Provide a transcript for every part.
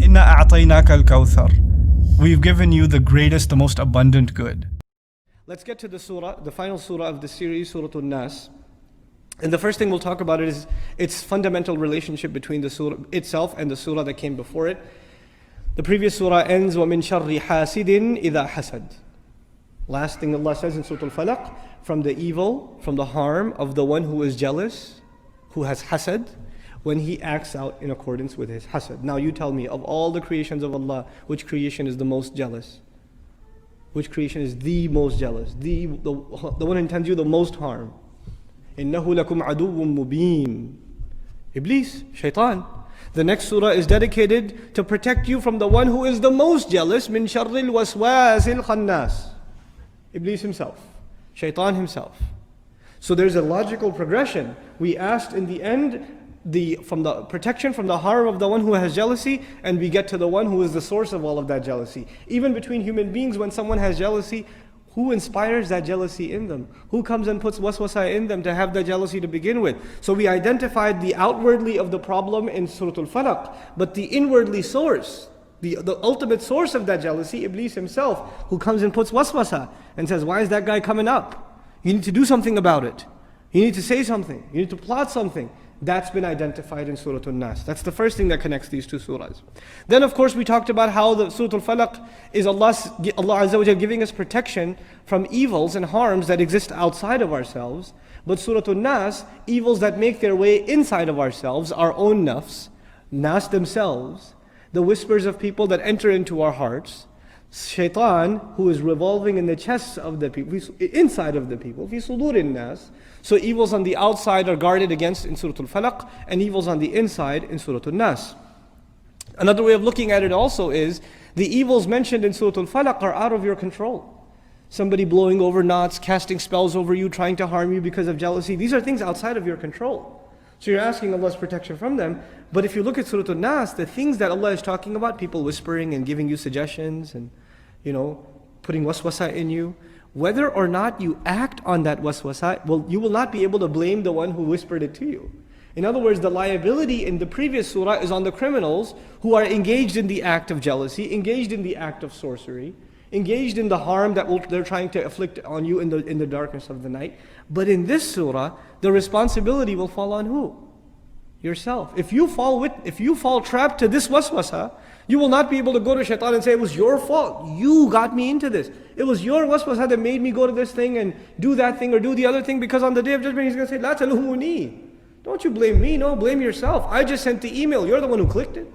Inna a'tainaka alkawthar. We've given you the greatest, the most abundant good. Let's get to the surah, the final surah of the series, Surah An-Nas. And the first thing we'll talk about is its fundamental relationship between the surah itself and the surah that came before it. The previous surah ends, وَمِن شَرِّ حَاسِدٍ إِذَا حَسَدٍ. Last thing Allah says in Surah Al-Falaq, from the evil, from the harm of the one who is jealous, who has hasad, when he acts out in accordance with his hasad. Now you tell me, of all the creations of Allah, which creation is the most jealous? Which creation is the most jealous? The one who intends you the most harm. إِنَّهُ لَكُمْ عَدُوٌ مُبِينٌ. Iblis, shaitan. The next surah is dedicated to protect you from the one who is the most jealous, مِن شَرِّ الْوَسْوَاسِ الْخَنَّاسِ. Iblis himself, shaitan himself. So there's a logical progression. We asked in the end, from the protection from the harm of the one who has jealousy, and we get to the one who is the source of all of that jealousy. Even between human beings, when someone has jealousy, who inspires that jealousy in them? Who comes and puts waswasa in them to have that jealousy to begin with? So we identified the outwardly of the problem in Surah Al-Falaq, but the inwardly source, the ultimate source of that jealousy, Iblis himself, who comes and puts waswasa and says, why is that guy coming up? You need to do something about it. You need to say something. You need to plot something. That's been identified in Surah An-Nas. That's the first thing that connects these two surahs. Then of course we talked about how the Surah Al-Falaq is Allah SWT giving us protection from evils and harms that exist outside of ourselves. But Surah An-Nas, evils that make their way inside of ourselves, our own nafs, nas themselves, the whispers of people that enter into our hearts, shaitan who is revolving in the chests of the people, inside of the people, fi sudurin nas. So evils on the outside are guarded against in Surah Al-Falaq, and evils on the inside in Surah An-Nas. Another way of looking at it also is, the evils mentioned in Surah Al-Falaq are out of your control. Somebody blowing over knots, casting spells over you, trying to harm you because of jealousy. These are things outside of your control. So you're asking Allah's protection from them. But if you look at Surah An-Nas, the things that Allah is talking about, people whispering and giving you suggestions and, putting waswasa in you, whether or not you act on that waswasa, you will not be able to blame the one who whispered it to you. In other words, the liability in the previous surah is on the criminals who are engaged in the act of jealousy, engaged in the act of sorcery, engaged in the harm that they're trying to afflict on you in the darkness of the night. But in this surah, the responsibility will fall on who? Yourself. If you fall trapped to this waswasa, you will not be able to go to shaitan and say, it was your fault. You got me into this. It was your waswasa that made me go to this thing and do that thing or do the other thing, because on the day of judgment he's going to say, La talumuni. Don't you blame me. No, blame yourself. I just sent the email. You're the one who clicked it.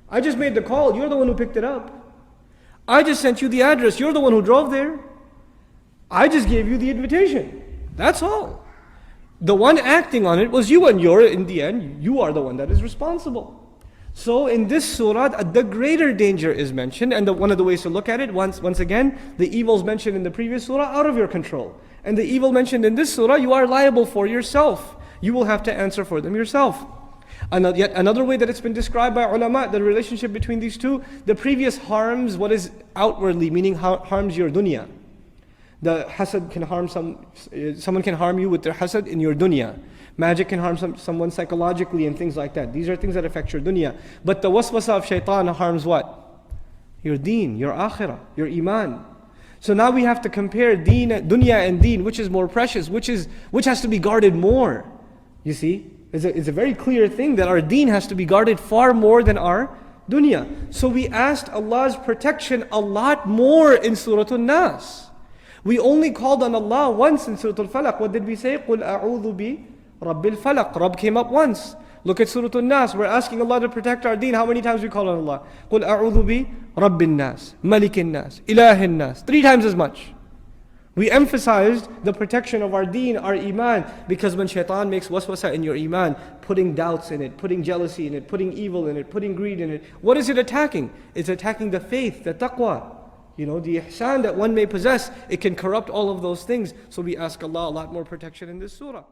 I just made the call. You're the one who picked it up. I just sent you the address. You're the one who drove there. I just gave you the invitation. That's all. The one acting on it was you, and in the end, you are the one that is responsible. So in this surah, the greater danger is mentioned, and one of the ways to look at it, once again, the evils mentioned in the previous surah, out of your control. And the evil mentioned in this surah, you are liable for yourself. You will have to answer for them yourself. And yet another way that it's been described by ulama, the relationship between these two, the previous harms what is outwardly, meaning harms your dunya. The hasad can harm someone can harm you with their hasad in your dunya. Magic can harm someone psychologically and things like that. These are things that affect your dunya. But the waswasa of shaitan harms what? Your deen, your akhirah, your iman. So now we have to compare dunya and deen, which is more precious, which has to be guarded more. You see? It's a very clear thing that our deen has to be guarded far more than our dunya. So we asked Allah's protection a lot more in Surah An-Nas. We only called on Allah once in Surah Al-Falaq. What did we say? قُلْ أَعُوذُ بِرَبِّ الْفَلَقِ. Rabb came up once. Look at Surah An-Nas. We're asking Allah to protect our deen. How many times we call on Allah? قُلْ أَعُوذُ بِرَبِّ النَّاسِ مَلِكِ النَّاسِ إِلَهِ النَّاسِ. 3 times as much. We emphasized the protection of our deen, our iman, because when shaitan makes waswasa in your iman, putting doubts in it, putting jealousy in it, putting evil in it, putting greed in it, what is it attacking? It's attacking the faith, the taqwa. The ihsan that one may possess. It can corrupt all of those things. So we ask Allah a lot more protection in this surah.